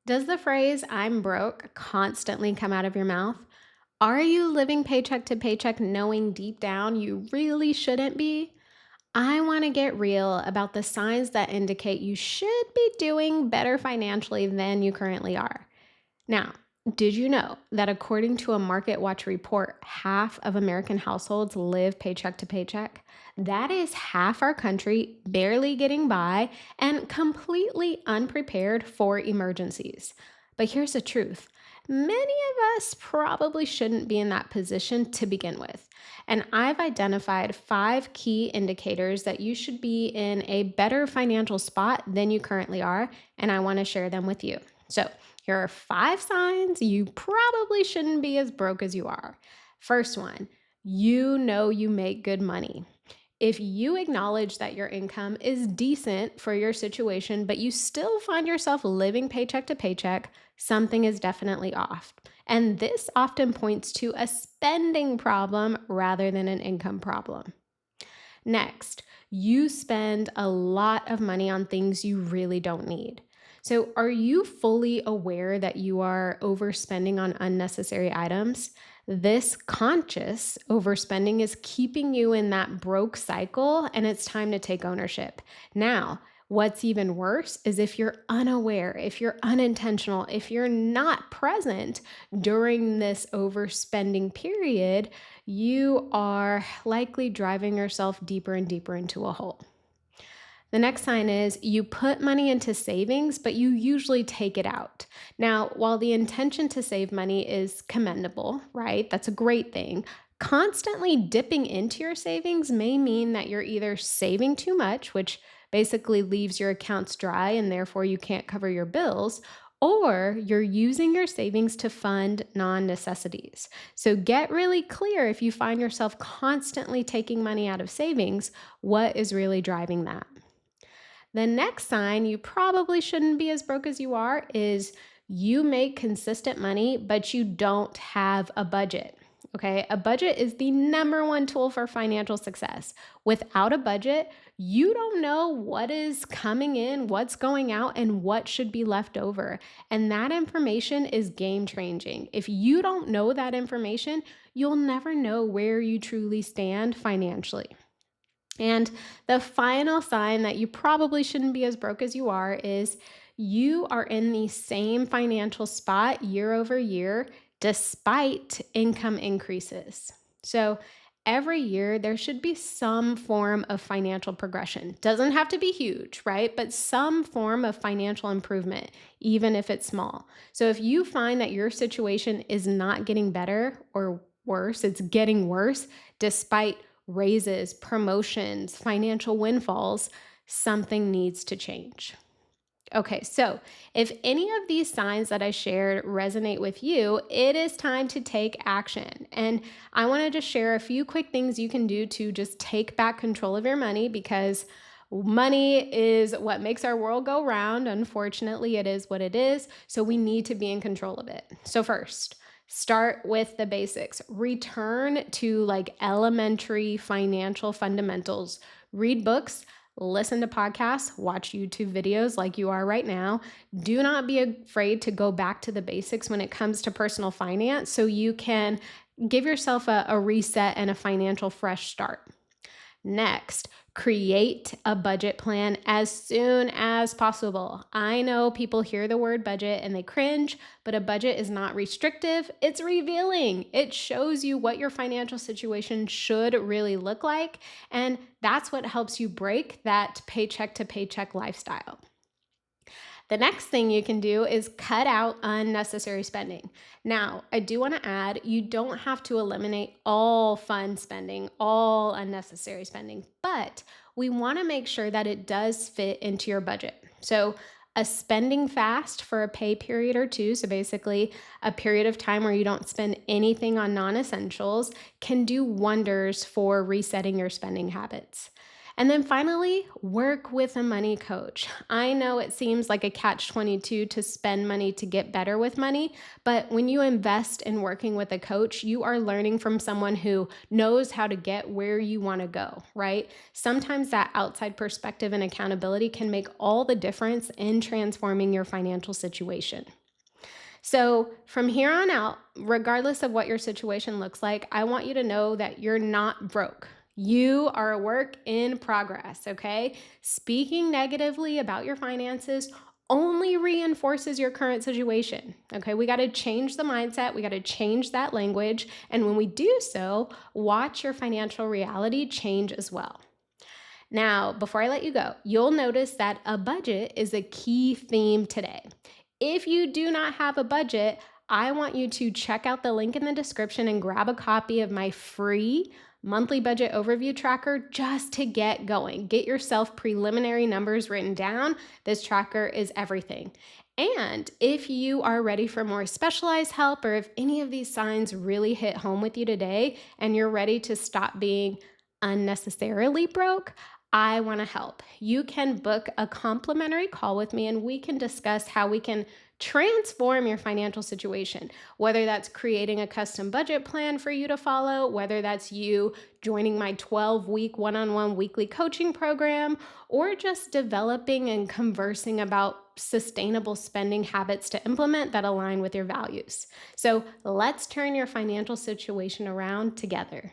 Does the phrase "I'm broke" constantly come out of your mouth? Are you living paycheck to paycheck knowing deep down you really shouldn't be? I want to get real about the signs that indicate you should be doing better financially than you currently are. Now, did you know that according to a MarketWatch report, half of American households live paycheck to paycheck? That is half our country barely getting by and completely unprepared for emergencies. But here's the truth. Many of us probably shouldn't be in that position to begin with. And I've identified 5 key indicators that you should be in a better financial spot than you currently are, and I want to share them with you. So, here are 5 signs you probably shouldn't be as broke as you are. First one, you know you make good money. If you acknowledge that your income is decent for your situation, but you still find yourself living paycheck to paycheck, something is definitely off. And this often points to a spending problem rather than an income problem. Next, you spend a lot of money on things you really don't need. So, are you fully aware that you are overspending on unnecessary items? This conscious overspending is keeping you in that broke cycle, and it's time to take ownership. Now, what's even worse is if you're unaware, if you're unintentional, if you're not present during this overspending period, you are likely driving yourself deeper and deeper into a hole. The next sign is you put money into savings, but you usually take it out. Now, while the intention to save money is commendable, right? That's a great thing. Constantly dipping into your savings may mean that you're either saving too much, which basically leaves your accounts dry and therefore you can't cover your bills, or you're using your savings to fund non necessities. So get really clear if you find yourself constantly taking money out of savings, what is really driving that? The next sign you probably shouldn't be as broke as you are is you make consistent money, but you don't have a budget. Okay, a budget is the number one tool for financial success. Without a budget, you don't know what is coming in, what's going out, and what should be left over. And that information is game changing. If you don't know that information, you'll never know where you truly stand financially. And the final sign that you probably shouldn't be as broke as you are is you are in the same financial spot year over year despite income increases. So every year there should be some form of financial progression. Doesn't have to be huge, right? But some form of financial improvement, even if it's small. So if you find that your situation is not getting better or worse, it's getting worse despite raises, promotions, financial windfalls, something needs to change. Okay, so if any of these signs that I shared resonate with you, it is time to take action. And I want to just share a few quick things you can do to just take back control of your money because money is what makes our world go round. Unfortunately, it is what it is. So we need to be in control of it. So, first, start with the basics. Return to like elementary financial fundamentals. Read books, listen to podcasts, watch YouTube videos like you are right now. Do not be afraid to go back to the basics when it comes to personal finance so you can give yourself a reset and a financial fresh start. Next, create a budget plan as soon as possible. I know people hear the word budget and they cringe, but a budget is not restrictive. It's revealing. It shows you what your financial situation should really look like. And that's what helps you break that paycheck to paycheck lifestyle. The next thing you can do is cut out unnecessary spending. Now, I do want to add, you don't have to eliminate all fun spending, all unnecessary spending, but we want to make sure that it does fit into your budget. So, a spending fast for a pay period or two, so basically a period of time where you don't spend anything on non essentials, can do wonders for resetting your spending habits. And then finally, work with a money coach. I know it seems like a catch-22 to spend money to get better with money, but when you invest in working with a coach, you are learning from someone who knows how to get where you want to go, right? Sometimes that outside perspective and accountability can make all the difference in transforming your financial situation. So, from here on out, regardless of what your situation looks like, I want you to know that you're not broke. You are a work in progress, okay? Speaking negatively about your finances only reinforces your current situation, okay? We got to change the mindset, we got to change that language. And when we do so, watch your financial reality change as well. Now, before I let you go, you'll notice that a budget is a key theme today. If you do not have a budget, I want you to check out the link in the description and grab a copy of my free monthly budget overview tracker just to get going. Get yourself preliminary numbers written down. This tracker is everything. And if you are ready for more specialized help, or if any of these signs really hit home with you today and you're ready to stop being unnecessarily broke, I want to help. You can book a complimentary call with me and we can discuss how we can transform your financial situation, whether that's creating a custom budget plan for you to follow, whether that's you joining my 12-week one-on-one weekly coaching program, or just developing and conversing about sustainable spending habits to implement that align with your values. So let's turn your financial situation around together.